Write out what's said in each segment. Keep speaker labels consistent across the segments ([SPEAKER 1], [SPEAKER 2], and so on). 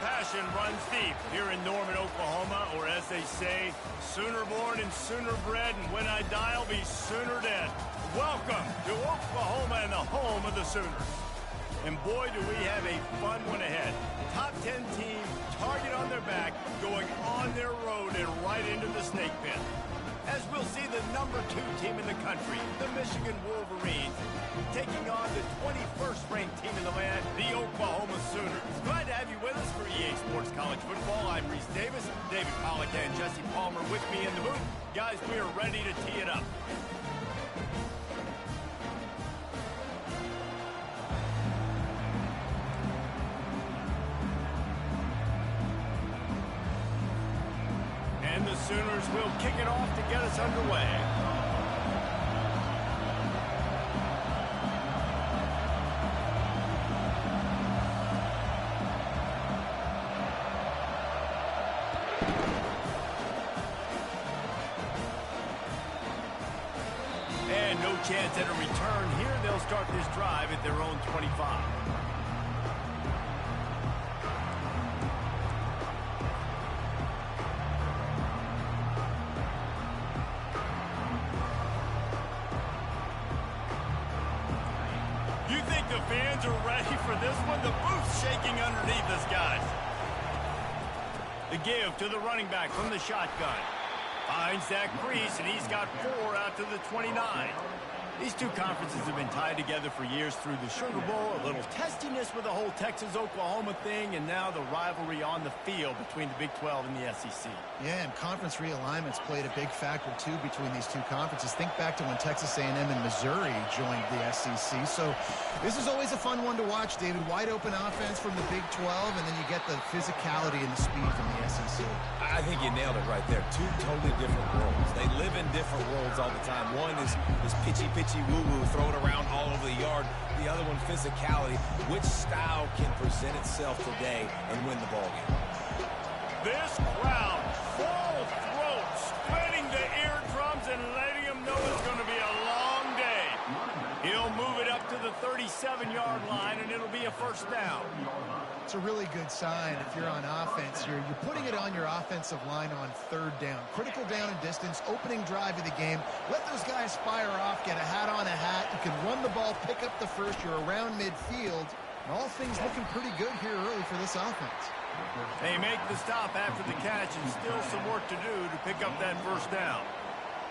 [SPEAKER 1] passion runs deep here in Norman, Oklahoma, or as they say, sooner born and sooner bred, and when I die, I'll be sooner dead. Welcome to Oklahoma and the home of the Sooners. And boy, do we have a fun one ahead. Top 10 team, target on their back, going on their road and right into the snake pit. As we'll see the number 2 team in the country, the Michigan Wolverines, taking on the 21st ranked team in the land, the Oklahoma Sooners. Glad to have you with us for EA Sports College Football. I'm Reese Davis, David Pollack and Jesse Palmer with me in the booth. Guys, we are ready to tee it up. And the Sooners will kick it off to get us underway. And no chance at a return here. They'll start this drive at their own 25. The fans are ready for this one. The booth's shaking underneath us, guys. The give to the running back from the shotgun. Finds that crease, and he's got 4 out to the 29. These two conferences have been tied together for years through the Sugar Bowl, a little testiness with the whole Texas-Oklahoma thing, and now the rivalry on the field between the Big 12 and the SEC.
[SPEAKER 2] Yeah, and conference realignments played a big factor, too, between these two conferences. Think back to when Texas A&M and Missouri joined the SEC. So this is always a fun one to watch, David. Wide open offense from the Big 12, and then you get the physicality and the speed from the SEC.
[SPEAKER 3] I think you nailed it right there. Two totally different worlds. They live in different worlds all the time. One is pitchy woo-woo, throw it around all over the yard. The other one, physicality. Which style can present itself today and win the ballgame?
[SPEAKER 1] This crowd, full throat, splitting the eardrums and letting them know it's going to be a long day. He'll move it up to the 37-yard line, and it'll be a first down.
[SPEAKER 2] It's a really good sign if you're on offense. You're putting it on your offensive line on 3rd down. Critical down and distance, opening drive of the game. Let those guys fire off, get a hat on a hat. You can run the ball, pick up the first. You're around midfield. And all things looking pretty good here early for this offense.
[SPEAKER 1] They make the stop after the catch, and still some work to do to pick up that first down.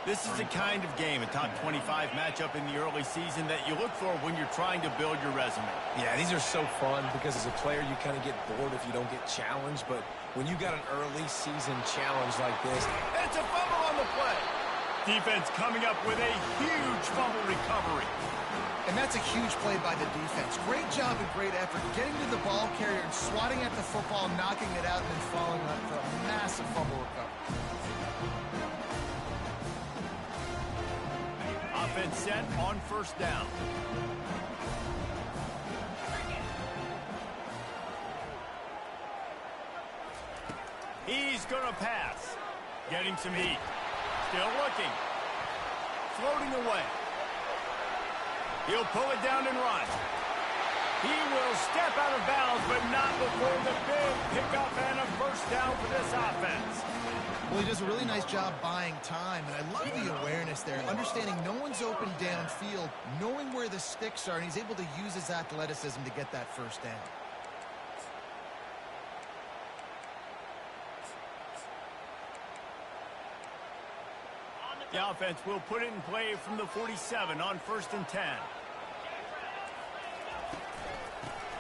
[SPEAKER 1] This is the kind of game, a top 25 matchup in the early season, that you look for when you're trying to build your resume.
[SPEAKER 3] Yeah, these are so fun because as a player, you kind of get bored if you don't get challenged. But when you got an early season challenge like this,
[SPEAKER 1] it's a fumble on the play. Defense coming up with a huge fumble recovery.
[SPEAKER 2] And that's a huge play by the defense. Great job and great effort getting to the ball carrier and swatting at the football, knocking it out, and then following up for a massive fumble recovery.
[SPEAKER 1] Offense set on first down. He's going to pass. Getting some heat. Still looking. Floating away. He'll pull it down and run. He will step out of bounds, but not before the big pickup and a first down for this offense.
[SPEAKER 2] Well, he does a really nice job buying time, and I love the awareness there. Understanding no one's open downfield, knowing where the sticks are, and he's able to use his athleticism to get that first down.
[SPEAKER 1] The offense will put it in play from the 47 on 1st and 10.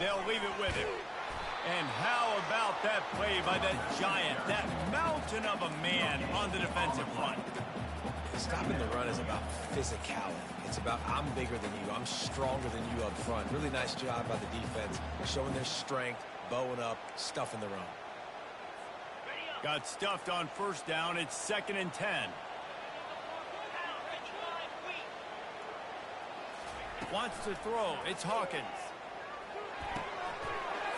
[SPEAKER 1] They'll leave it with him. And how about that play by that giant, that mountain of a man on the defensive front?
[SPEAKER 3] Stopping the run is about physicality. It's about I'm bigger than you. I'm stronger than you up front. Really nice job by the defense, showing their strength, bowing up, stuffing the run.
[SPEAKER 1] Got stuffed on first down. It's 2nd and 10. Wants to throw. It's Hawkins.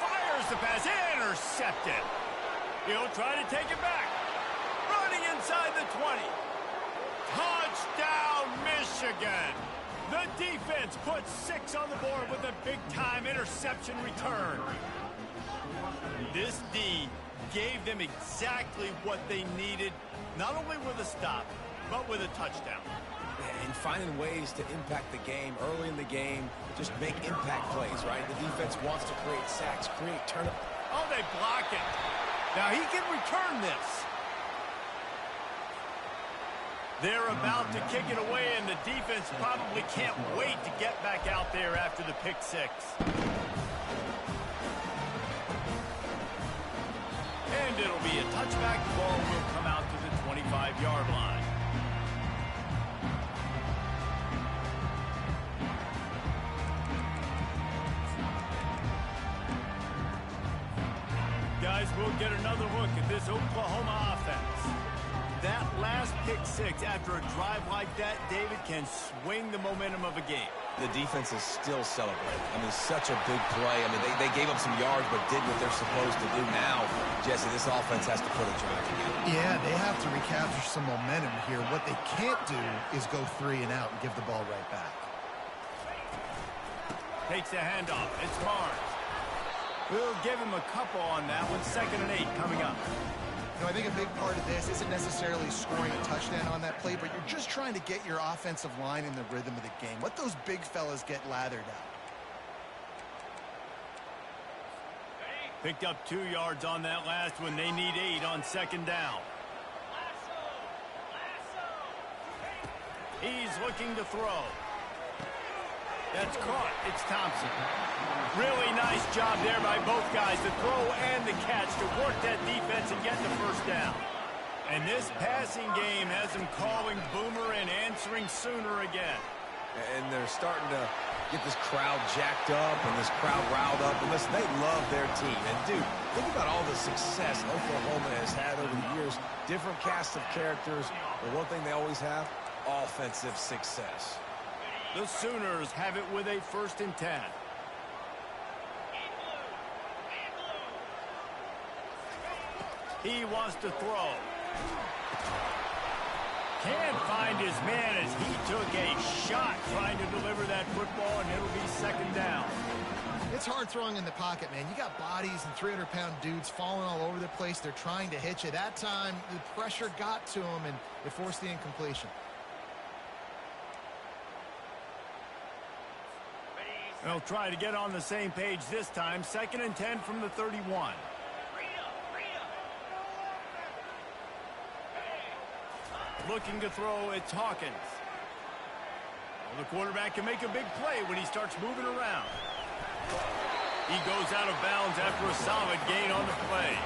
[SPEAKER 1] Fires the pass. Intercepted. He'll try to take it back. Running inside the 20. Touchdown, Michigan. The defense puts 6 on the board with a big-time interception return. This D gave them exactly what they needed, not only with a stop, but with a touchdown.
[SPEAKER 3] And finding ways to impact the game early in the game, just make impact plays, right? The defense wants to create sacks, create turnover.
[SPEAKER 1] Oh, they block it. Now he can return this. They're about to kick it away, and the defense probably can't wait to get back out there after the pick six. And it'll be a touchback. The ball will come out to the 25-yard line. Guys, we'll get another look at this Oklahoma offense. That last pick six after a drive like that, David, can swing the momentum of a game.
[SPEAKER 3] The defense is still celebrating. I mean, such a big play. I mean, they gave up some yards but did what they're supposed to do. Now, Jesse, this offense has to put a drive together.
[SPEAKER 2] Yeah, they have to recapture some momentum here. What they can't do is go 3 and out and give the ball right back.
[SPEAKER 1] Takes the handoff. It's Barnes. We'll give him a couple on that one. 2nd and 8 coming up.
[SPEAKER 2] You know, I think a big part of this isn't necessarily scoring a touchdown on that play, but you're just trying to get your offensive line in the rhythm of the game. Let those big fellas get lathered out.
[SPEAKER 1] Picked up 2 yards on that last one. They need 8 on 2nd down. He's looking to throw. That's caught. It's Thompson. Really nice job there by both guys, the throw and the catch, to work that defense and get the first down. And this passing game has them calling Boomer and answering Sooner again.
[SPEAKER 3] And they're starting to get this crowd jacked up and this crowd riled up. And listen, they love their team. And, dude, think about all the success Oklahoma has had over the years. Different cast of characters. But one thing they always have, offensive success.
[SPEAKER 1] The Sooners have it with a 1st and 10. He wants to throw. Can't find his man as he took a shot trying to deliver that football, and it'll be 2nd down.
[SPEAKER 2] It's hard throwing in the pocket, man. You got bodies and 300-pound dudes falling all over the place. They're trying to hit you. That time, the pressure got to him, and it forced the incompletion.
[SPEAKER 1] They'll try to get on the same page this time. 2nd and 10 from the 31. Looking to throw, it's Hawkins. Well, the quarterback can make a big play when he starts moving around. He goes out of bounds after a solid gain on the play.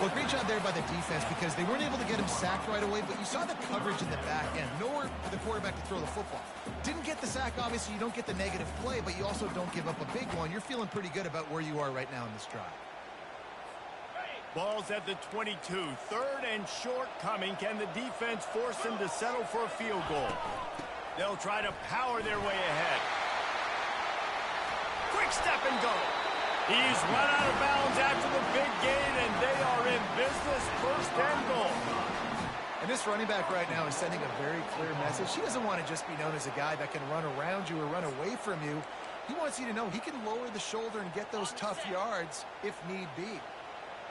[SPEAKER 2] Well, great job there by the defense because they weren't able to get him sacked right away, but you saw the coverage in the back end. Nowhere for the quarterback to throw the football. Didn't get the sack, obviously. You don't get the negative play, but you also don't give up a big one. You're feeling pretty good about where you are right now in this drive.
[SPEAKER 1] Ball's at the 22. 3rd and short coming. Can the defense force them to settle for a field goal? They'll try to power their way ahead. Quick step and go. He's run out of bounds after the big gain, and they are in business. 1st and goal.
[SPEAKER 2] And this running back right now is sending a very clear message. He doesn't want to just be known as a guy that can run around you or run away from you. He wants you to know he can lower the shoulder and get those tough yards if need be.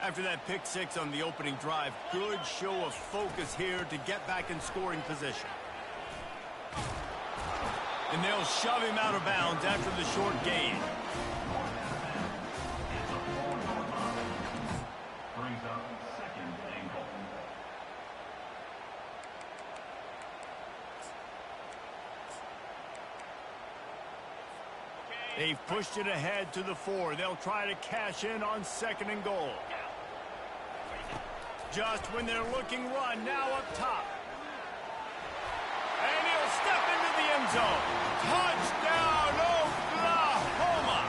[SPEAKER 1] After that pick six on the opening drive, good show of focus here to get back in scoring position. And they'll shove him out of bounds after the short gain. They've pushed it ahead to the 4. They'll try to cash in on 2nd and goal. Just when they're looking run, now up top. And he'll step into the end zone. Touchdown, Oklahoma!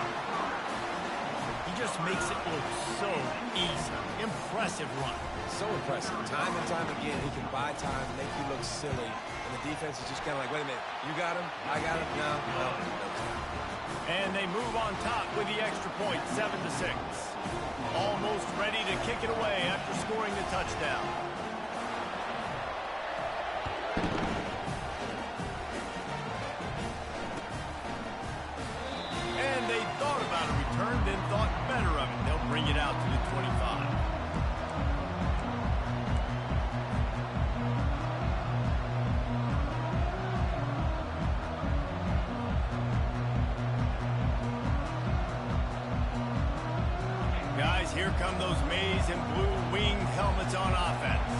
[SPEAKER 1] He just makes it look so easy. Impressive run.
[SPEAKER 3] So impressive. Time and time again, he can buy time, make you look silly. And the defense is just kind of like, wait a minute, you got him? I got him? No.
[SPEAKER 1] And they move on top with the extra point, 7-6. Almost ready to kick it away after scoring the touchdown. And they thought about a return, then thought better of it. They'll bring it out to the here come those maize and blue winged helmets on offense.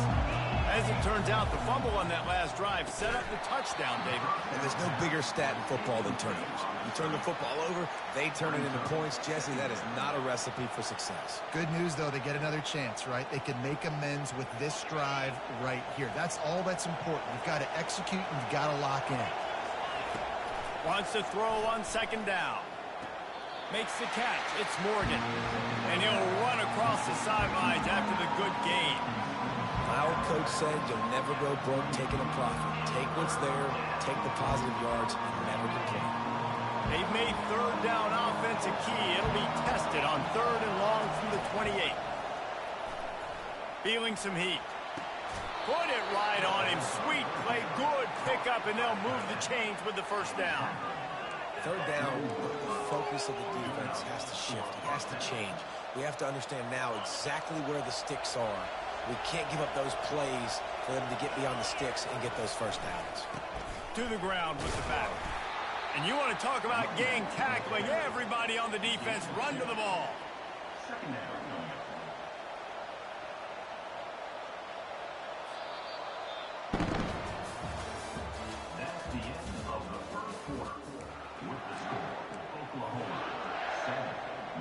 [SPEAKER 1] As it turns out, the fumble on that last drive set up the touchdown, David.
[SPEAKER 3] And there's no bigger stat in football than turnovers. You turn the football over, they turn it into points. Jesse, that is not a recipe for success.
[SPEAKER 2] Good news, though, they get another chance, right? They can make amends with this drive right here. That's all that's important. You've got to execute and you've got to lock in.
[SPEAKER 1] Wants to throw on second down. Makes the catch. It's Morgan. And he'll run across the sidelines after the good gain.
[SPEAKER 3] My old coach said you'll never go broke taking a profit. Take what's there, take the positive yards, and never complain.
[SPEAKER 1] They've made third down offense a key. It'll be tested on third and long from the 28. Feeling some heat. Put it right on him. Sweet play. Good pickup, and they'll move the chains with the first down.
[SPEAKER 3] Third down, the focus of the defense has to shift. It has to change. We have to understand now exactly where the sticks are. We can't give up those plays for them to get beyond the sticks and get those first downs.
[SPEAKER 1] To the ground with the back. And you want to talk about gang tackling. Everybody on the defense run to the ball.
[SPEAKER 4] Second down. That's the end of the first quarter. With the score, Oklahoma 7,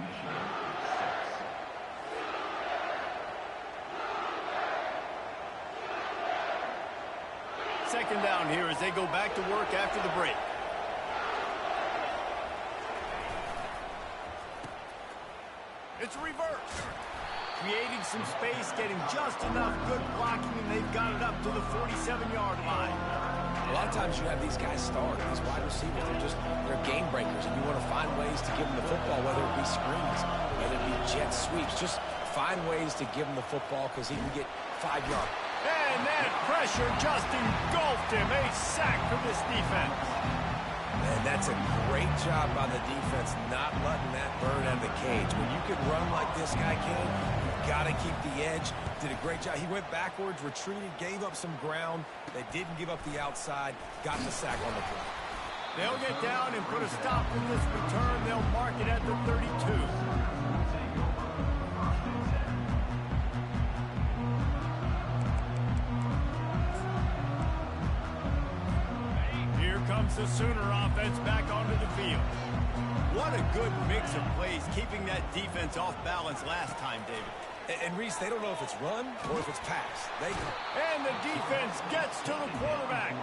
[SPEAKER 4] Michigan 6.
[SPEAKER 1] Second down here as they go back to work after the break. It's reverse. Creating some space, getting just enough good blocking, and they've got it up to the 47-yard line.
[SPEAKER 3] A lot of times you have these guys start, these wide receivers. They're game breakers, and you want to find ways to give them the football, whether it be screens, whether it be jet sweeps. Just find ways to give him the football because he can get 5 yards.
[SPEAKER 1] And that pressure just engulfed him. A sack for this defense.
[SPEAKER 3] And that's a great job by the defense not letting that bird out of the cage. When you can run like this guy can, you've got to keep the edge. Did a great job. He went backwards, retreated, gave up some ground. They didn't give up the outside, got the sack on the play.
[SPEAKER 1] They'll get down and put a stop to this return. They'll mark it at the 32. Comes the Sooner offense back onto the field. What a good mix of plays, keeping that defense off balance last time, David.
[SPEAKER 3] And Reese, they don't know if it's run or if it's pass.
[SPEAKER 1] And the defense gets to the quarterback.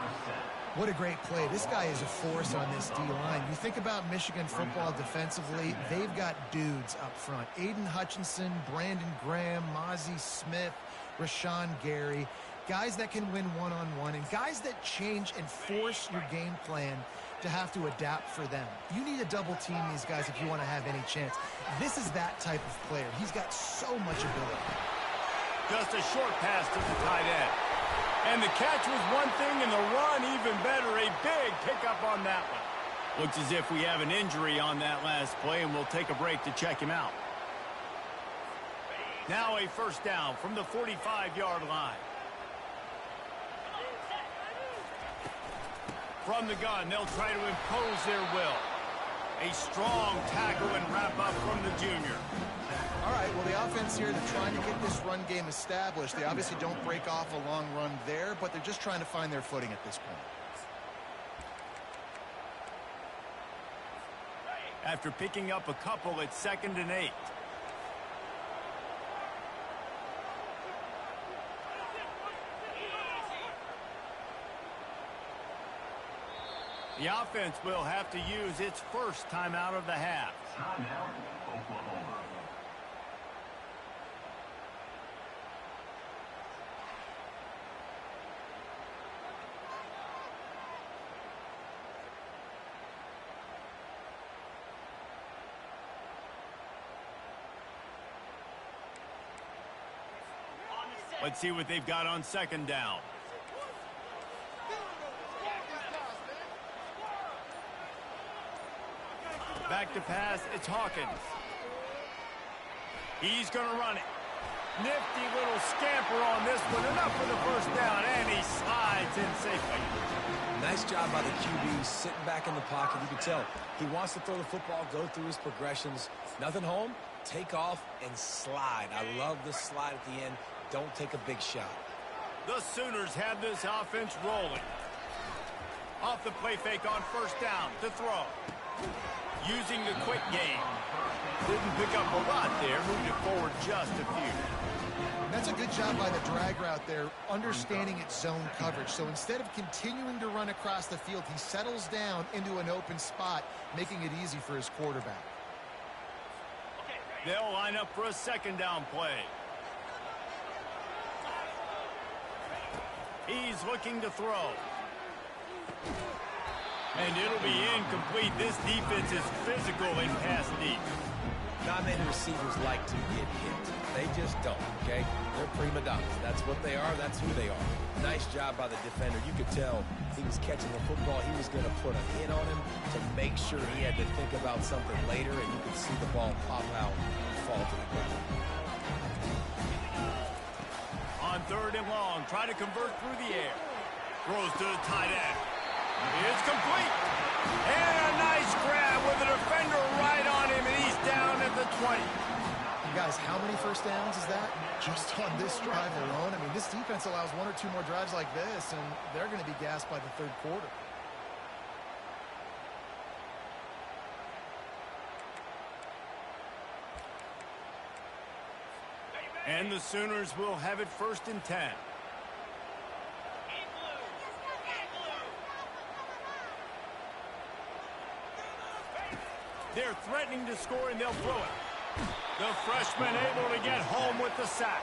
[SPEAKER 2] What a great play. This guy is a force on this D-line. You think about Michigan football defensively, they've got dudes up front. Aiden Hutchinson, Brandon Graham, Mozzie Smith, Rashawn Gary. Guys that can win one-on-one and guys that change and force your game plan to have to adapt for them. You need to double team these guys if you want to have any chance. This is that type of player. He's got so much ability.
[SPEAKER 1] Just a short pass to the tight end. And the catch was one thing and the run even better. A big pickup on that one. Looks as if we have an injury on that last play, and we'll take a break to check him out. Now a first down from the 45-yard line. From the gun, they'll try to impose their will. A strong tackle and wrap up from the junior.
[SPEAKER 2] All right, well, the offense here, they're trying to get this run game established. They obviously don't break off a long run there, but they're just trying to find their footing at this point.
[SPEAKER 1] After picking up a couple at 2nd and 8. The offense will have to use its first timeout of the half.
[SPEAKER 4] Timeout, Oklahoma.
[SPEAKER 1] Let's see what they've got on 2nd down. Back to pass, it's Hawkins. He's going to run it. Nifty little scamper on this one. Enough for the first down, and he slides in safely.
[SPEAKER 3] Nice job by the QB sitting back in the pocket. You can tell he wants to throw the football, go through his progressions. Nothing home, Take off and slide. I love the slide at the end. Don't take a big shot.
[SPEAKER 1] The Sooners have this offense rolling. Off the play fake on first down to throw. Using the quick game. Didn't pick up a lot there. Moved it forward just a few.
[SPEAKER 2] That's a good job by the drag route there, understanding its zone coverage. So instead of continuing to run across the field, he settles down into an open spot, making it easy for his quarterback.
[SPEAKER 1] They'll line up for a second down play. He's looking to throw. And it'll be incomplete. This defense is physical in pass deep.
[SPEAKER 3] Not many receivers like to get hit. They just don't, okay? They're prima donnas. That's what they are. That's who they are. Nice job by the defender. You could tell he was catching the football. He was going to put a hit on him to make sure he had to think about something later, and you could see the ball pop out and fall to the ground.
[SPEAKER 1] On third and long, try to convert through the air. Throws to the tight end. It's complete. And a nice grab with a defender right on him, and he's down at the 20.
[SPEAKER 2] You guys, how many first downs is that? Just on this drive alone? I mean, this defense allows one or two more drives like this, and they're going to be gassed by the third quarter.
[SPEAKER 1] And the Sooners will have it 1st and 10. They're threatening to score, and they'll throw it. The freshman able to get home with the sack.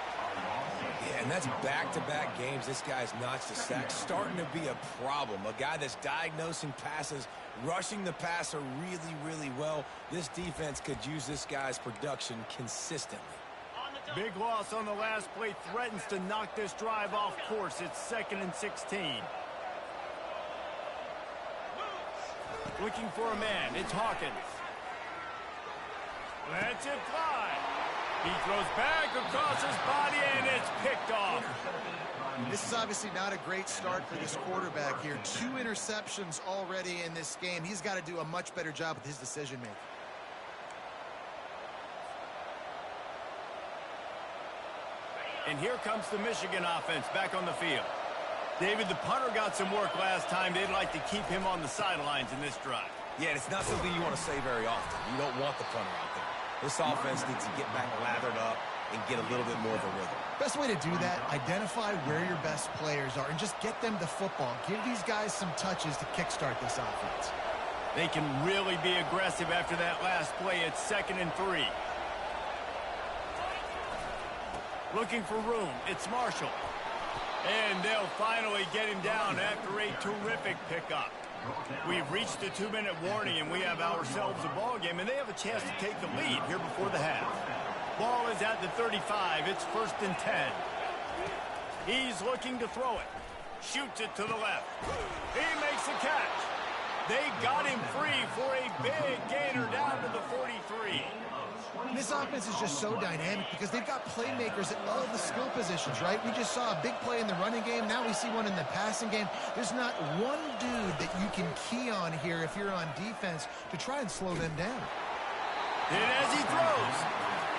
[SPEAKER 3] Yeah, and that's back-to-back games. This guy's notched a sack. Starting to be a problem. A guy that's diagnosing passes, rushing the passer really, really well. This defense could use this guy's production consistently.
[SPEAKER 1] Big loss on the last play. Threatens to knock this drive off course. It's 2nd and 16. Looking for a man. It's Hawkins. Lets it fly. He throws back across his body, and it's picked off.
[SPEAKER 2] This is obviously not a great start for this quarterback here. 2 interceptions already in this game. He's got to do a much better job with his decision-making.
[SPEAKER 1] And here comes the Michigan offense back on the field. David, the punter got some work last time. They'd like to keep him on the sidelines in this drive.
[SPEAKER 3] Yeah, it's not something you want to say very often. You don't want the punter out there. This offense needs to get back lathered up and get a little bit more of a rhythm.
[SPEAKER 2] Best way to do that, identify where your best players are and just get them the football. Give these guys some touches to kickstart this offense.
[SPEAKER 1] They can really be aggressive after that last play. It's 2nd and 3. Looking for room. It's Marshall. And they'll finally get him down after a terrific pickup. We've reached the 2-minute warning, and we have ourselves a ball game, and they have a chance to take the lead here before the half. Ball is at the 35. It's 1st and 10. He's looking to throw it. Shoots it to the left. He makes the catch. They got him free for a big gainer down to the 43.
[SPEAKER 2] This offense is just so dynamic because they've got playmakers at all the skill positions, right? We just saw a big play in the running game. Now we see one in the passing game. There's not one dude that you can key on here if you're on defense to try and slow them down.
[SPEAKER 1] And as he throws,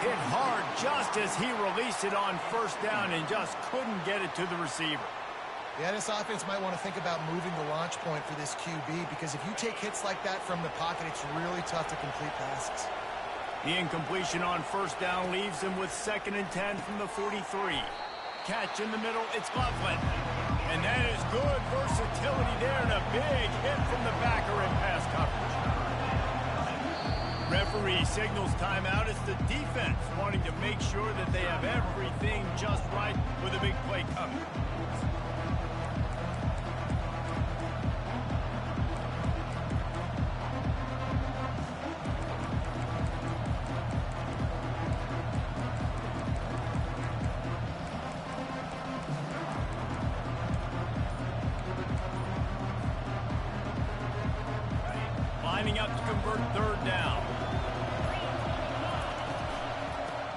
[SPEAKER 1] hit hard just as he released it on first down and just couldn't get it to the receiver.
[SPEAKER 2] Yeah, this offense might want to think about moving the launch point for this QB because if you take hits like that from the pocket, it's really tough to complete passes.
[SPEAKER 1] The incompletion on first down leaves him with 2nd and 10 from the 43. Catch in the middle, it's Loveland. And that is good versatility there and a big hit from the backer in pass coverage. Referee signals timeout. It's the defense wanting to make sure that they have everything just right with a big play coming. Lining up to convert 3rd down.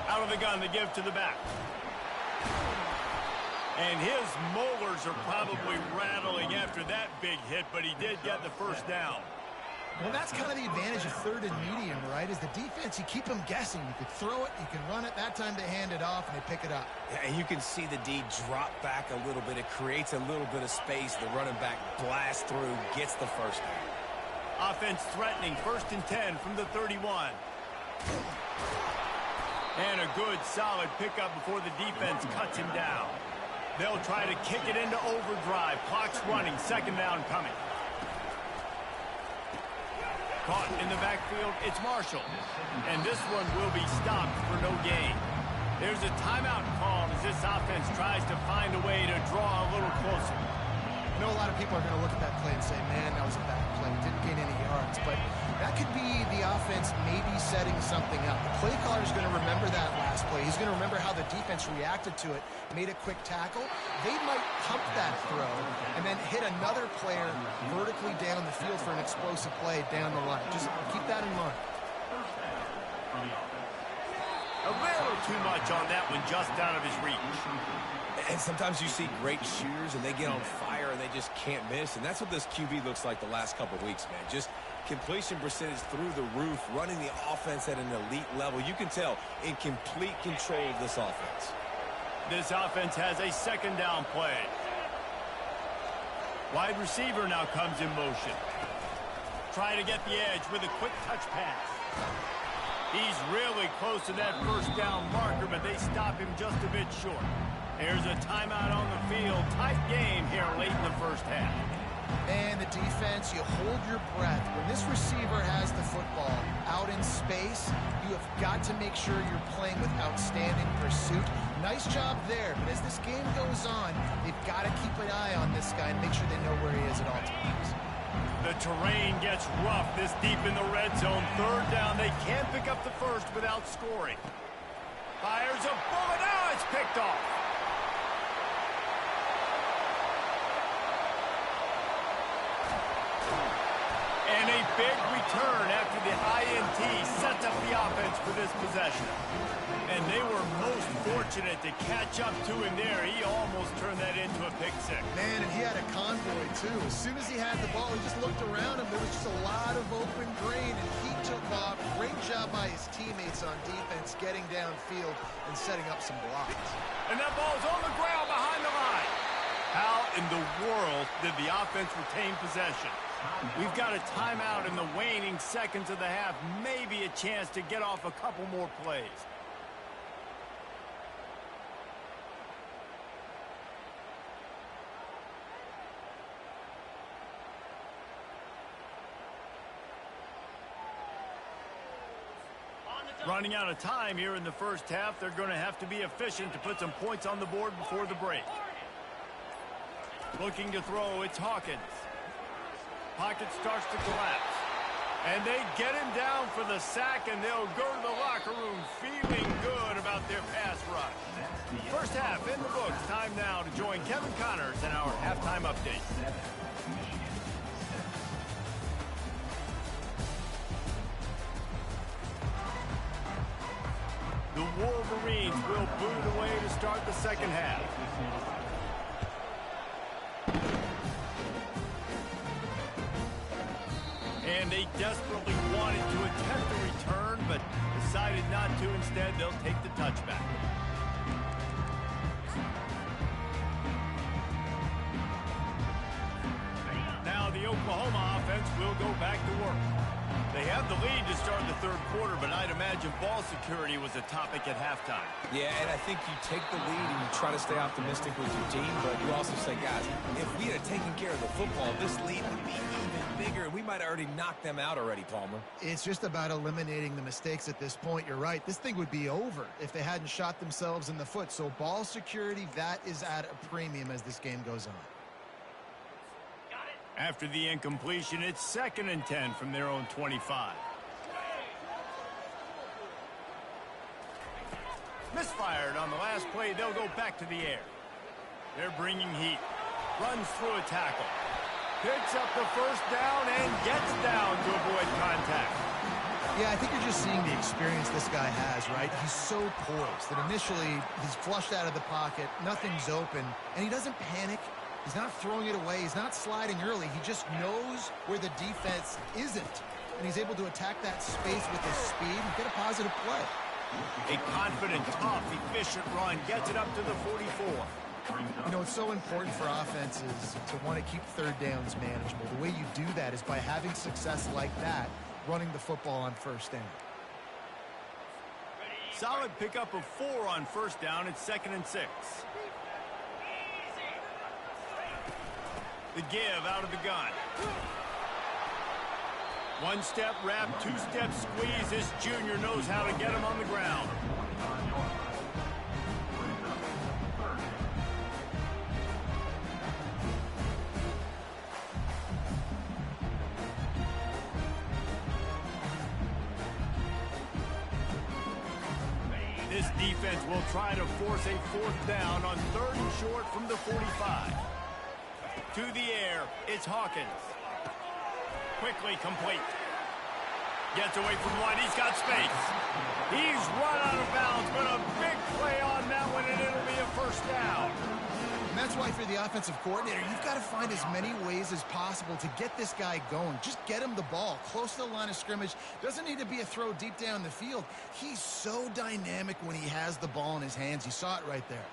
[SPEAKER 1] Out of the gun to give to the back. And his molars are probably rattling after that big hit, but he did get the first down.
[SPEAKER 2] Well, that's kind of the advantage of third and medium, right? Is the defense, you keep them guessing. You can throw it, you can run it. That time they hand it off and they pick it up.
[SPEAKER 3] Yeah, and you can see the D drop back a little bit. It creates a little bit of space. The running back blasts through, gets the first down.
[SPEAKER 1] Offense threatening, 1st and 10 from the 31. And a good, solid pickup before the defense cuts him down. They'll try to kick it into overdrive. Clock's running, 2nd down coming. Caught in the backfield, it's Marshall. And this one will be stopped for no gain. There's a timeout called as this offense tries to find a way to draw a little closer.
[SPEAKER 2] I know a lot of people are going to look at that play and say, man, that was a bad play. Didn't gain any yards. But that could be the offense maybe setting something up. The play caller is going to remember that last play. He's going to remember how the defense reacted to it, made a quick tackle. They might pump that throw and then hit another player vertically down the field for an explosive play down the line. Just keep that in mind.
[SPEAKER 1] A little too much on that one, just out of his reach.
[SPEAKER 3] And sometimes you see great shooters, and they get on fire, and they just can't miss. And that's what this QB looks like the last couple of weeks, man. Just completion percentage through the roof, running the offense at an elite level. You can tell in complete control of this offense.
[SPEAKER 1] This offense has a 2nd down play. Wide receiver now comes in motion. Trying to get the edge with a quick touch pass. He's really close to that 1st down marker, but they stop him just a bit short. There's a timeout on the field. Tight game here late in the 1st half.
[SPEAKER 2] And the defense, you hold your breath. When this receiver has the football out in space, you have got to make sure you're playing with outstanding pursuit. Nice job there, but as this game goes on, they've got to keep an eye on this guy and make sure they know where he is at all times.
[SPEAKER 1] The terrain gets rough this deep in the red zone. 3rd down, they can't pick up the first without scoring. Fires a bullet. Now it's picked off. And a big return after the INT sets up the offense for this possession. And they were most fortunate to catch up to him there. He almost turned that into a pick six.
[SPEAKER 2] Man, and he had a convoy, too. As soon as he had the ball, he just looked around him. There was just a lot of open grain, and he took off. Great job by his teammates on defense, getting downfield and setting up some blocks.
[SPEAKER 1] And that ball's on the ground behind the line. How in the world did the offense retain possession? We've got a timeout in the waning seconds of the half. Maybe a chance to get off a couple more plays. Running out of time here in the 1st half. They're going to have to be efficient to put some points on the board before the break. Looking to throw, it's Hawkins. Pocket starts to collapse. And they get him down for the sack, and they'll go to the locker room feeling good about their pass rush. 1st half in the books. Time now to join Kevin Connors in our halftime update. The Wolverines will boot away to start the 2nd half. And they desperately wanted to attempt a return, but decided not to. Instead, they'll take the touchback. Now the Oklahoma offense will go back to work. They have the lead to start the 3rd quarter, but I'd imagine ball security was a topic at halftime.
[SPEAKER 3] Yeah, and I think you take the lead and you try to stay optimistic with your team, but you also say, guys, if we had taken care of the football, this lead would be even bigger, and we might have already knocked them out already, Palmer.
[SPEAKER 2] It's just about eliminating the mistakes at this point. You're right. This thing would be over if they hadn't shot themselves in the foot. So ball security, that is at a premium as this game goes on.
[SPEAKER 1] After the incompletion, it's 2nd and 10 from their own 25. Misfired on the last play. They'll go back to the air. They're bringing heat. Runs through a tackle. Picks up the 1st down and gets down to avoid contact.
[SPEAKER 2] Yeah, I think you're just seeing the experience this guy has, right? He's so poised that initially he's flushed out of the pocket, nothing's open, and he doesn't panic. He's not throwing it away. He's not sliding early. He just knows where the defense isn't, and he's able to attack that space with his speed and get a positive play.
[SPEAKER 1] A confident, tough, efficient run gets it up to the 44.
[SPEAKER 2] You know, it's so important for offenses to want to keep third downs manageable. The way you do that is by having success like that, running the football on first down.
[SPEAKER 1] Solid pickup of 4 on first down. It's 2nd and 6. The give out of the gun. One-step wrap, two-step squeeze. This junior knows how to get him on the ground. This defense will try to force a 4th down on 3rd and short from the 45. To the air, it's Hawkins. Quickly complete. Gets away from one. He's got space. He's run out of bounds, but a big play on that one, and it'll be a 1st down.
[SPEAKER 2] And that's why for the offensive coordinator, you've got to find as many ways as possible to get this guy going. Just get him the ball close to the line of scrimmage. Doesn't need to be a throw deep down the field. He's so dynamic when he has the ball in his hands. You saw it right there.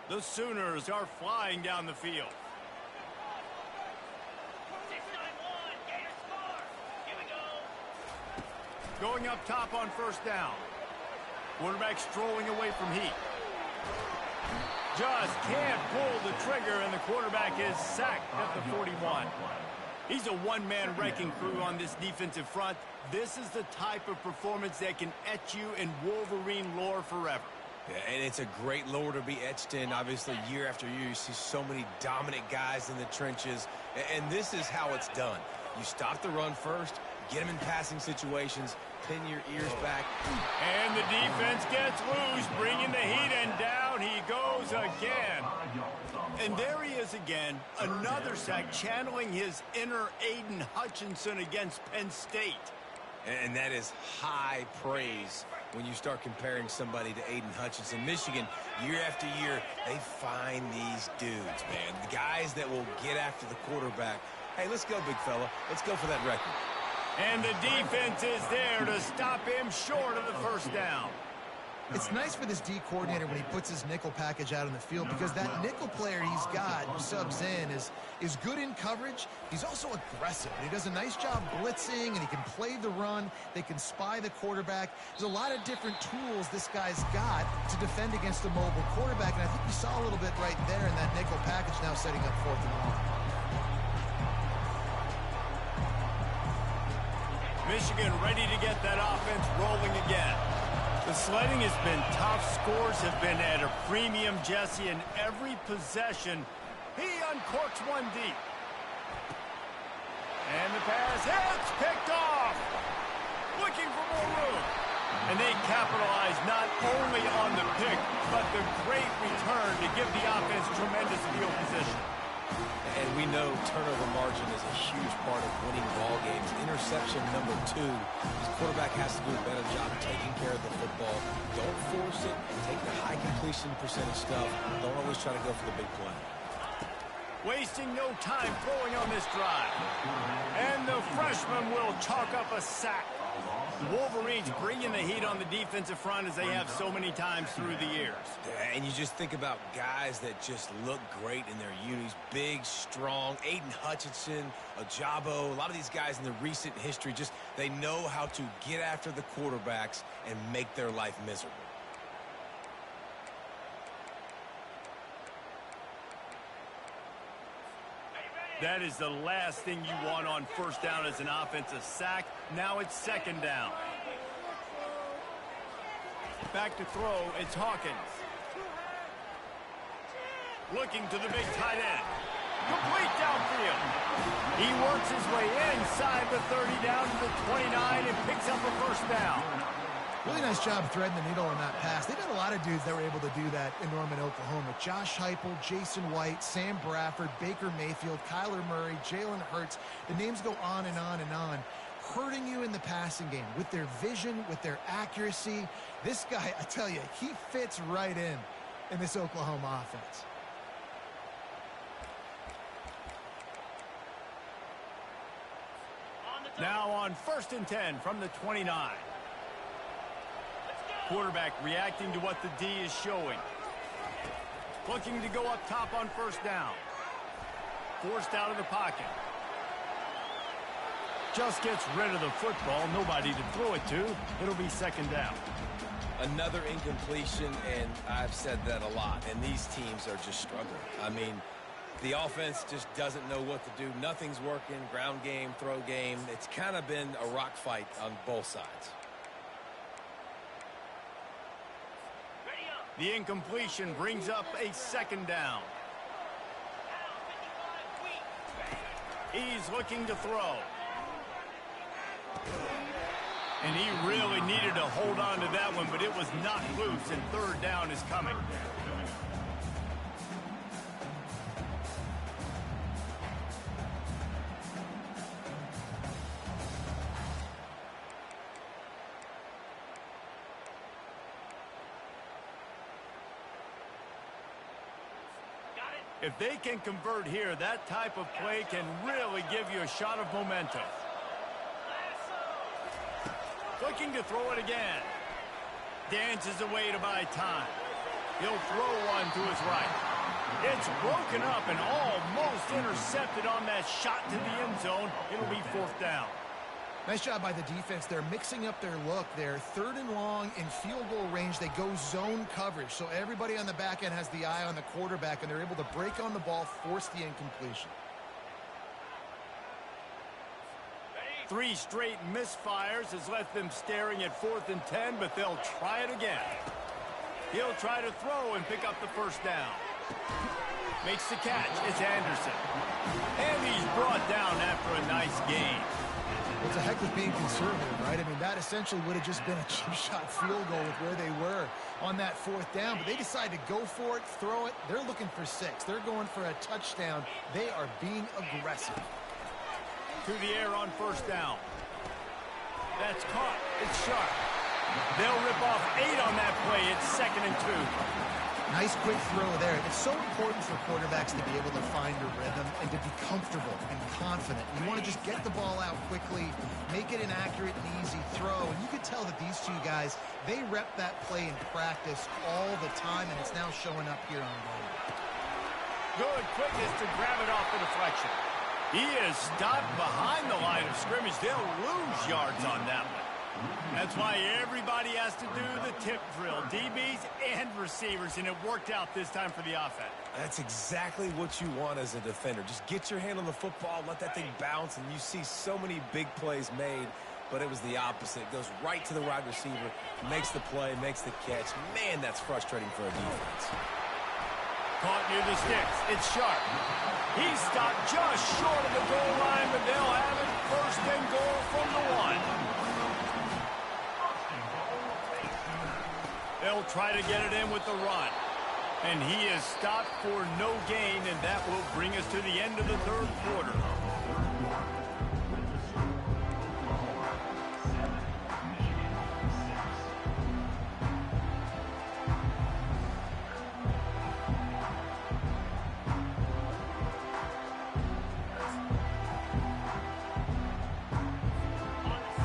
[SPEAKER 1] The Sooners are flying down the field.
[SPEAKER 5] 6-9-1, Gators score. Here we go.
[SPEAKER 1] Going up top on 1st down. Quarterback strolling away from heat. Just can't pull the trigger, and the quarterback is sacked at the 41. He's a one-man wrecking crew on this defensive front. This is the type of performance that can etch you in Wolverine lore forever.
[SPEAKER 3] Yeah, and it's a great lore to be etched in. Obviously, year after year, you see so many dominant guys in the trenches. And this is how it's done. You stop the run first, get them in passing situations, pin your ears back.
[SPEAKER 1] And the defense gets loose, bringing the heat, and down he goes again. And there he is again, another sack, channeling his inner Aiden Hutchinson against Penn State.
[SPEAKER 3] And that is high praise when you start comparing somebody to Aiden Hutchinson. Michigan, year after year, they find these dudes, man. The guys that will get after the quarterback. Hey, let's go, big fella. Let's go for that record.
[SPEAKER 1] And the defense is there to stop him short of the 1st down.
[SPEAKER 2] It's nice for this D coordinator when he puts his nickel package out on the field, because that nickel player he's got who subs in is good in coverage. He's also aggressive, and he does a nice job blitzing, and he can play the run. They can spy the quarterback. There's a lot of different tools this guy's got to defend against a mobile quarterback, and I think you saw a little bit right there in that nickel package, now setting up 4th and long.
[SPEAKER 1] Michigan ready to get that offense rolling again. The sledding has been tough. Scores have been at a premium, Jesse, in every possession. He uncorks one deep. And the pass hits, picked off. Looking for more room. And they capitalize not only on the pick, but the great return to give the offense tremendous field position.
[SPEAKER 3] And we know turnover margin is a huge part of winning ball games. Interception number 2. His quarterback has to do a better job taking care of the football. Don't force it. Take the high completion percentage stuff. Don't always try to go for the big play.
[SPEAKER 1] Wasting no time throwing on this drive. And the freshman will chalk up a sack. The Wolverines bringing the heat on the defensive front as they have so many times through the years.
[SPEAKER 3] And you just think about guys that just look great in their unis. Big, strong, Aiden Hutchinson, Ajabo, a lot of these guys in the recent history, just they know how to get after the quarterbacks and make their life miserable.
[SPEAKER 1] That is the last thing you want on 1st down as an offensive sack. Now it's 2nd down. Back to throw, it's Hawkins. Looking to the big tight end. Complete downfield. He works his way inside the 30 down to the 29 and picks up a 1st down.
[SPEAKER 2] Really nice job threading the needle on that pass. They've got a lot of dudes that were able to do that in Norman, Oklahoma. Josh Heupel, Jason White, Sam Bradford, Baker Mayfield, Kyler Murray, Jalen Hurts. The names go on and on and on. hurting you in the passing game with their vision, with their accuracy. This guy, I tell you, he fits right in this Oklahoma offense.
[SPEAKER 1] Now on 1st and 10 from the 29. Quarterback reacting to what the D is showing. Looking to go up top on 1st down. Forced out of the pocket. Just gets rid of the football. Nobody to throw it to. It'll be 2nd down.
[SPEAKER 3] Another incompletion, and I've said that a lot, and these teams are just struggling. I mean, the offense just doesn't know what to do. Nothing's working. Ground game, throw game. It's kind of been a rock fight on both sides.
[SPEAKER 1] The incompletion brings up a 2nd down. He's looking to throw. And he really needed to hold on to that one, but it was not loose, and 3rd down is coming. If they can convert here, that type of play can really give you a shot of momentum. Looking to throw it again. Dances away to buy time. He'll throw one to his right. It's broken up and almost intercepted on that shot to the end zone. It'll be 4th down.
[SPEAKER 2] Nice job by the defense. They're mixing up their look. They're 3rd and long in field goal range. They go zone coverage. So everybody on the back end has the eye on the quarterback, and they're able to break on the ball, force the incompletion.
[SPEAKER 1] 3 straight misfires has left them staring at 4th and 10, but they'll try it again. He'll try to throw and pick up the 1st down. Makes the catch. It's Anderson. And he's brought down after a nice gain.
[SPEAKER 2] It's a heck of being conservative, right? I mean, that essentially would have just been a cheap shot field goal with where they were on that 4th down. But they decide to go for it, throw it. They're looking for 6. They're going for a touchdown. They are being aggressive.
[SPEAKER 1] To the air on 1st down. That's caught. It's sharp. They'll rip off 8 on that play. It's 2nd and 2.
[SPEAKER 2] Nice quick throw there. It's so important for quarterbacks to be able to find a rhythm and to be comfortable and confident. You want to just get the ball out quickly, make it an accurate and easy throw. And you could tell that these two guys, they rep that play in practice all the time, and it's now showing up here on game.
[SPEAKER 1] Good quickness to grab it off the deflection. He is stopped behind the line of scrimmage. They'll lose yards on that one. That's why everybody has to do the tip drill, DBs and receivers, and it worked out this time for the offense.
[SPEAKER 3] That's exactly what you want as a defender. Just get your hand on the football, let that thing bounce, and you see so many big plays made, but it was the opposite. It goes right to the wide receiver, makes the play, makes the catch. Man, that's frustrating for a defense.
[SPEAKER 1] Caught near the sticks. It's sharp. He's stopped just short of the goal line, but they'll have it 1st and goal from the 1. They'll try to get it in with the run. And he is stopped for no gain, and that will bring us to the end of the 3rd quarter.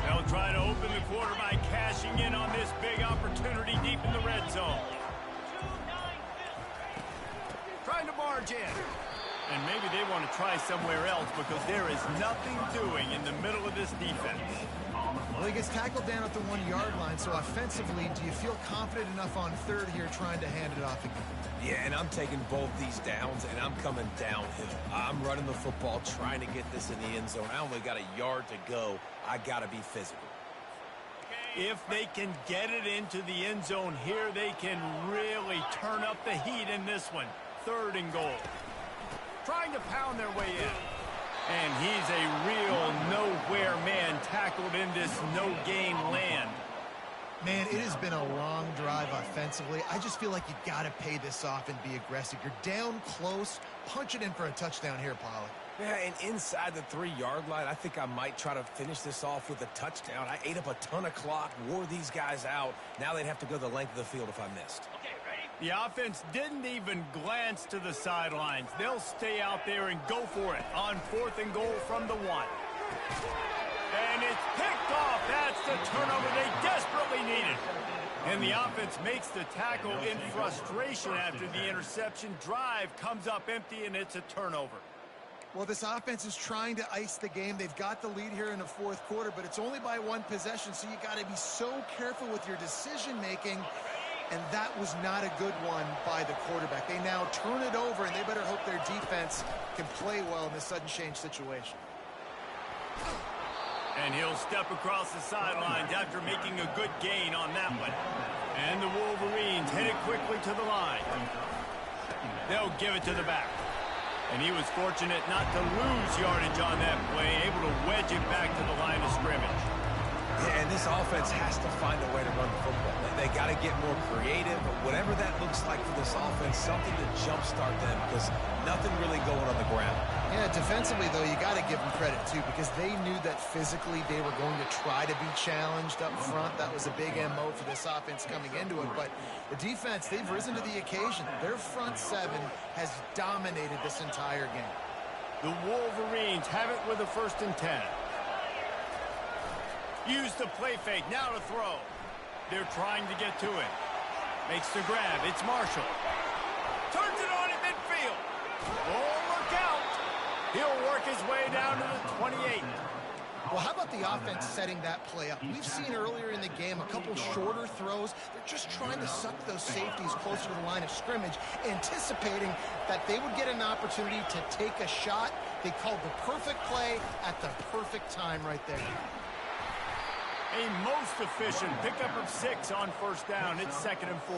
[SPEAKER 1] They'll try to open the quarter by cashing in on this big opportunity deep in the red zone. Trying to barge in. And maybe they want to try somewhere else because there is nothing doing in the middle of this defense.
[SPEAKER 2] Well, he gets tackled down at the 1-yard line, so offensively, do you feel confident enough on 3rd here trying to hand it off again?
[SPEAKER 3] Yeah, and I'm taking both these downs, and I'm coming downhill. I'm running the football, trying to get this in the end zone. I only got a yard to go. I got to be physical.
[SPEAKER 1] If they can get it into the end zone here, they can really turn up the heat in this one. 3rd and goal. Trying to pound their way in. And he's a real nowhere man tackled in this no-gain land.
[SPEAKER 2] Man, it has been a long drive offensively. I just feel like you got to pay this off and be aggressive. You're down close. Punch it in for a touchdown here, Pollard.
[SPEAKER 3] Yeah, and inside the 3-yard line, I think I might try to finish this off with a touchdown. I ate up a ton of clock, wore these guys out. Now they'd have to go the length of the field if I missed.
[SPEAKER 5] Okay, ready?
[SPEAKER 1] The offense didn't even glance to the sidelines. They'll stay out there and go for it on 4th and goal from the 1. And it's picked off. That's the turnover they desperately needed. And the offense makes the tackle in frustration after the interception. Drive comes up empty, and it's a turnover.
[SPEAKER 2] Well, this offense is trying to ice the game. They've got the lead here in the 4th quarter, but it's only by 1 possession, so you got to be so careful with your decision-making, and that was not a good one by the quarterback. They now turn it over, and they better hope their defense can play well in this sudden change situation.
[SPEAKER 1] And he'll step across the sidelines after making a good gain on that one. And the Wolverines headed quickly to the line. They'll give it to the back. And he was fortunate not to lose yardage on that play, able to wedge it back to the line of scrimmage.
[SPEAKER 3] Yeah, and this offense has to find a way to run the football. They got to get more creative, but whatever that looks like for this offense, something to jumpstart them because nothing really going on the ground.
[SPEAKER 2] Yeah, defensively, though, you got to give them credit, too, because they knew that physically they were going to try to be challenged up front. That was a big MO for this offense coming into it. But the defense, they've risen to the occasion. Their front 7 has dominated this entire game.
[SPEAKER 1] The Wolverines have it with a 1st and 10. Use the play fake, now to throw. They're trying to get to it. Makes the grab, it's Marshall. Turns it on at midfield. Oh, look out. He'll work his way down to the 28.
[SPEAKER 2] Well, how about the offense setting that play up? We've seen earlier in the game a couple shorter throws. They're just trying to suck those safeties closer to the line of scrimmage, anticipating that they would get an opportunity to take a shot. They called the perfect play at the perfect time right there.
[SPEAKER 1] A most efficient pickup of 6 on 1st down. It's 2nd and 4.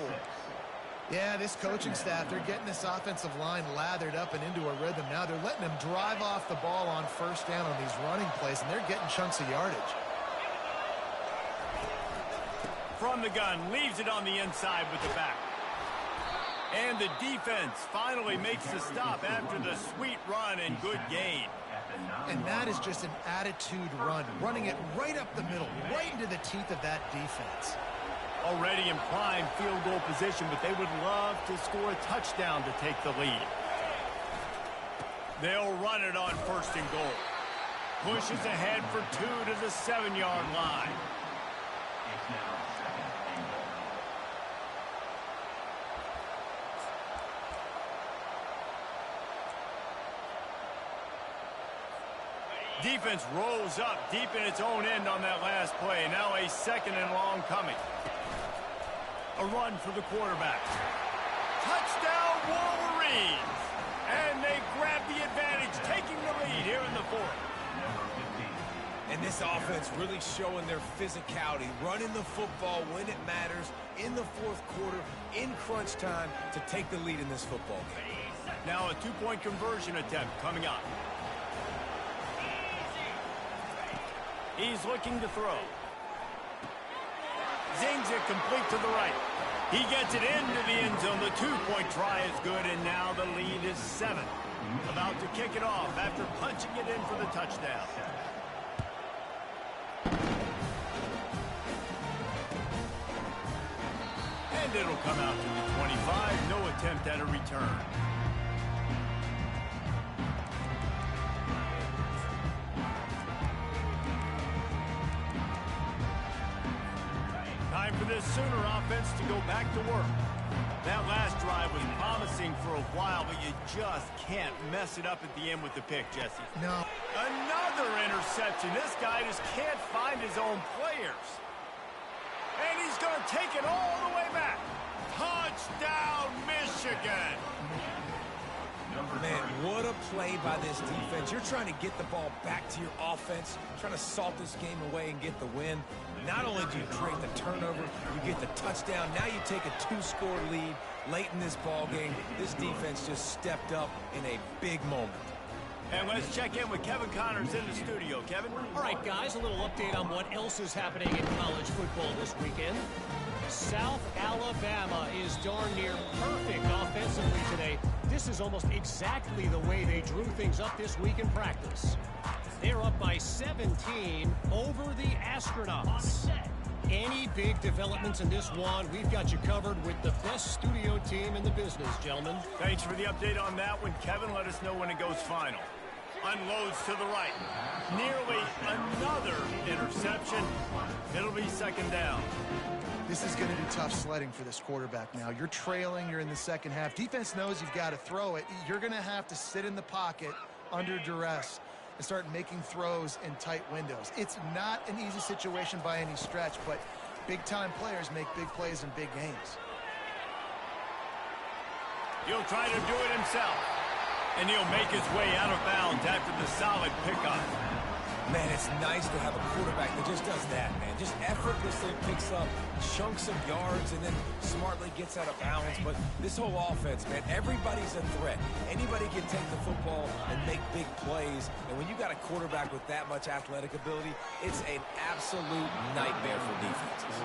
[SPEAKER 2] Yeah, this coaching staff, they're getting this offensive line lathered up and into a rhythm. Now they're letting them drive off the ball on 1st down on these running plays, and they're getting chunks of yardage.
[SPEAKER 1] From the gun, leaves it on the inside with the back. And the defense finally makes the stop after the sweet run and good gain.
[SPEAKER 2] And that is just an attitude run, running it right up the middle, right into the teeth of that defense.
[SPEAKER 1] Already in prime field goal position, but they would love to score a touchdown to take the lead. They'll run it on 1st and goal. Pushes ahead for 2 to the 7-yard line.
[SPEAKER 4] It's now 2nd and goal.
[SPEAKER 1] Defense rolls up deep in its own end on that last play. Now a 2nd and long coming. A run for the quarterback. Touchdown Wolverines! And they grab the advantage, taking the lead here in the 4th.
[SPEAKER 4] Number 15.
[SPEAKER 3] And this offense really showing their physicality, running the football when it matters, in the 4th quarter, in crunch time, to take the lead in this football game.
[SPEAKER 1] Now a 2-point conversion attempt coming up. He's looking to throw. Zings it complete to the right. He gets it into the end zone. The 2-point try is good, and now the lead is 7. About to kick it off after punching it in for the touchdown. And it'll come out to the 25. No attempt at a return. Time for this Sooner offense to go back to work. That last drive was promising for a while, but you just can't mess it up at the end with the pick, Jesse.
[SPEAKER 2] No.
[SPEAKER 1] Another interception. This guy just can't find his own players. And he's going to take it all the way back. Touchdown, Michigan.
[SPEAKER 3] Man, what a play by this defense. You're trying to get the ball back to your offense, trying to salt this game away and get the win. Not only do you create the turnover, you get the touchdown. Now you take a 2-score lead late in this ball game. This defense just stepped up in a big moment.
[SPEAKER 1] And let's check in with Kevin Connors in the studio. Kevin?
[SPEAKER 6] All right, guys, a little update on what else is happening in college football this weekend. South Alabama is darn near perfect offensively today. This is almost exactly the way they drew things up this week in practice. They're up by 17 over the Astronauts. Any big developments in this one, we've got you covered with the best studio team in the business, gentlemen.
[SPEAKER 1] Thanks for the update on that one, Kevin. Let us know when it goes final. Unloads to the right. Nearly another interception. It'll be second down.
[SPEAKER 2] This is going to be tough sledding for this quarterback now. You're trailing. You're in the second half. Defense knows you've got to throw it. You're going to have to sit in the pocket under duress and start making throws in tight windows. It's not an easy situation by any stretch, but big-time players make big plays in big games.
[SPEAKER 1] He'll try to do it himself, and he'll make his way out of bounds after the solid pickup.
[SPEAKER 3] Man, it's nice to have a quarterback that just does that, man. Just effortlessly picks up chunks of yards and then smartly gets out of bounds. But this whole offense, man, everybody's a threat. Anybody can take the football and make big plays. And when you got a quarterback with that much athletic ability, it's an absolute nightmare for defenses.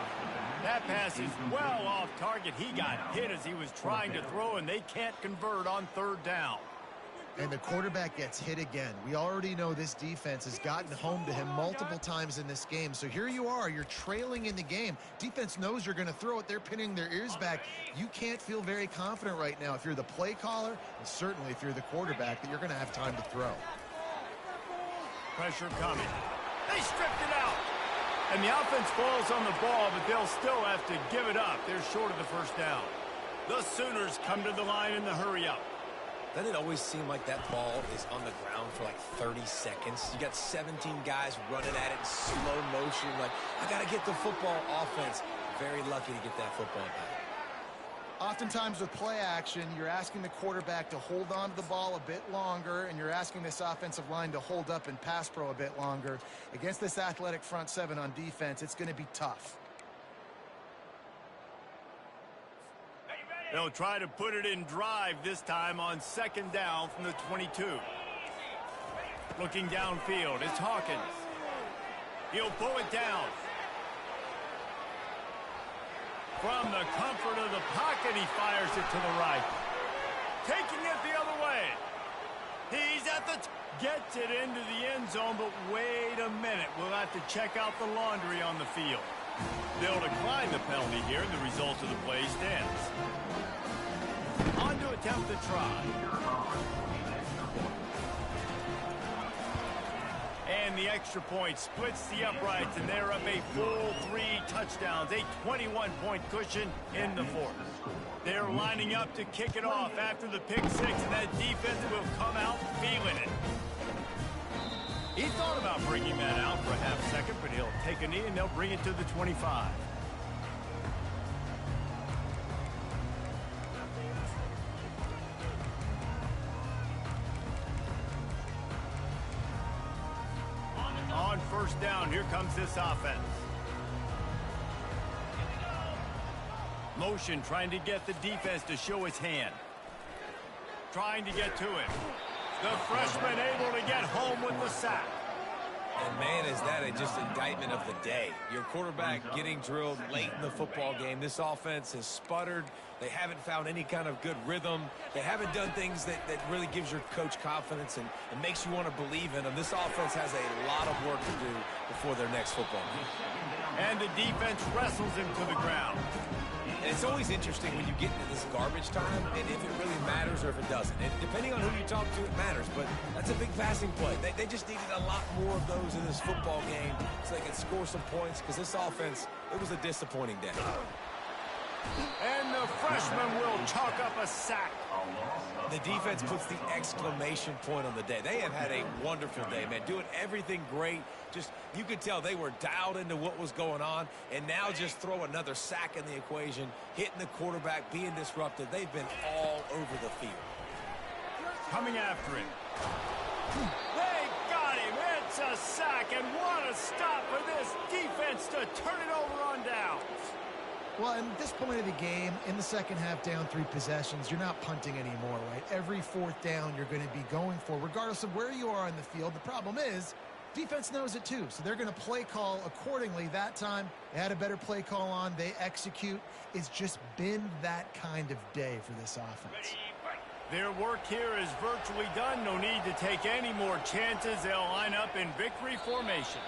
[SPEAKER 1] That pass is well off target. He got hit as he was trying to throw, and they can't convert on third down.
[SPEAKER 2] And the quarterback gets hit again. We already know this defense has gotten home to him multiple times in this game. So here you are. You're trailing in the game. Defense knows you're going to throw it. They're pinning their ears back. You can't feel very confident right now if you're the play caller, and certainly if you're the quarterback, that you're going to have time to throw.
[SPEAKER 1] Pressure coming. They stripped it out. And the offense falls on the ball, but they'll still have to give it up. They're short of the first down. The Sooners come to the line in the hurry-up.
[SPEAKER 3] Doesn't it always seem like that ball is on the ground for like 30 seconds? You got 17 guys running at it in slow motion. Like, I got to get the football. Offense, very lucky to get that football back.
[SPEAKER 2] Oftentimes with play action, you're asking the quarterback to hold on to the ball a bit longer, and you're asking this offensive line to hold up and pass pro a bit longer. Against this athletic front seven on defense, it's going to be tough.
[SPEAKER 1] They'll try to put it in drive this time on second down from the 22. Looking downfield, it's Hawkins. He'll pull it down. From the comfort of the pocket, he fires it to the right. Taking it the other way. He's at the gets it into the end zone, but wait a minute. We'll have to check out the laundry on the field. They'll decline the penalty here, and the result of the play stands. On to attempt the try. And the extra point splits the uprights, and they're up a full 3 touchdowns, a 21-point cushion in the fourth. They're lining up to kick it off after the pick six, and that defense will come out feeling it. He thought about bringing that out for a half second, but he'll take a knee, and they'll bring it to the 25. On first down, here comes this offense. Motion trying to get the defense to show his hand. Trying to get to him. The freshman able to get home with the sack.
[SPEAKER 3] And man, is that just indictment of the day. Your quarterback getting drilled late in the football game. This offense has sputtered. They haven't found any kind of good rhythm. They haven't done things that really gives your coach confidence and makes you want to believe in them. This offense has a lot of work to do before their next football game.
[SPEAKER 1] And the defense wrestles him to the ground.
[SPEAKER 3] And it's always interesting when you get into this garbage time and if it really matters or if it doesn't. And depending on who you talk to, it matters. But that's a big passing play. They just needed a lot more of those in this football game so they could score some points because this offense, it was a disappointing day.
[SPEAKER 1] And the freshman will chalk up a sack.
[SPEAKER 3] The defense puts the exclamation point on the day. They have had a wonderful day, man. Doing everything great. Just, you could tell they were dialed into what was going on. And now just throw another sack in the equation, hitting the quarterback, being disruptive. They've been all over the field.
[SPEAKER 1] Coming after him. They got him. It's a sack. And what a stop for this defense to turn it over on downs.
[SPEAKER 2] Well, at this point of the game, in the second half, down 3 possessions, you're not punting anymore, right? Every fourth down you're going to be going for, regardless of where you are on the field. The problem is, defense knows it too, so they're going to play call accordingly. That time, they had a better play call on. They execute. It's just been that kind of day for this offense.
[SPEAKER 1] Their work here is virtually done. No need to take any more chances. They'll line up in victory formation.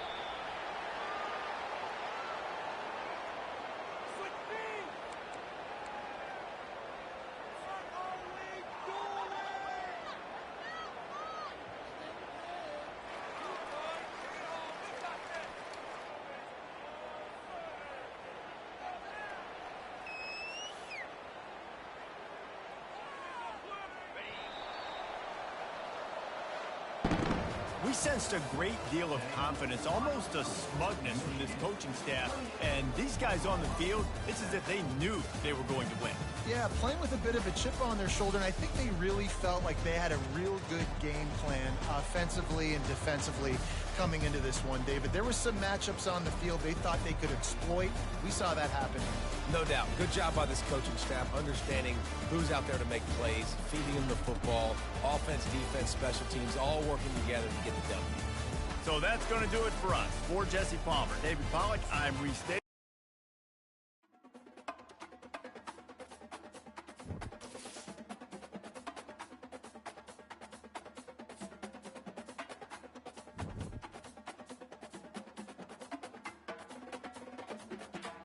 [SPEAKER 1] We sensed a great deal of confidence, almost a smugness from this coaching staff. And these guys on the field, it's as if they knew they were going to win.
[SPEAKER 2] Yeah, playing with a bit of a chip on their shoulder, and I think they really felt like they had a real good game plan offensively and defensively coming into this one, David. There were some matchups on the field they thought they could exploit. We saw that happen.
[SPEAKER 3] No doubt. Good job by this coaching staff, understanding who's out there to make plays, feeding them the football, offense, defense, special teams, all working together to get the W.
[SPEAKER 1] So that's going to do it for us. For Jesse Palmer, David Pollack, I'm Reese Davis.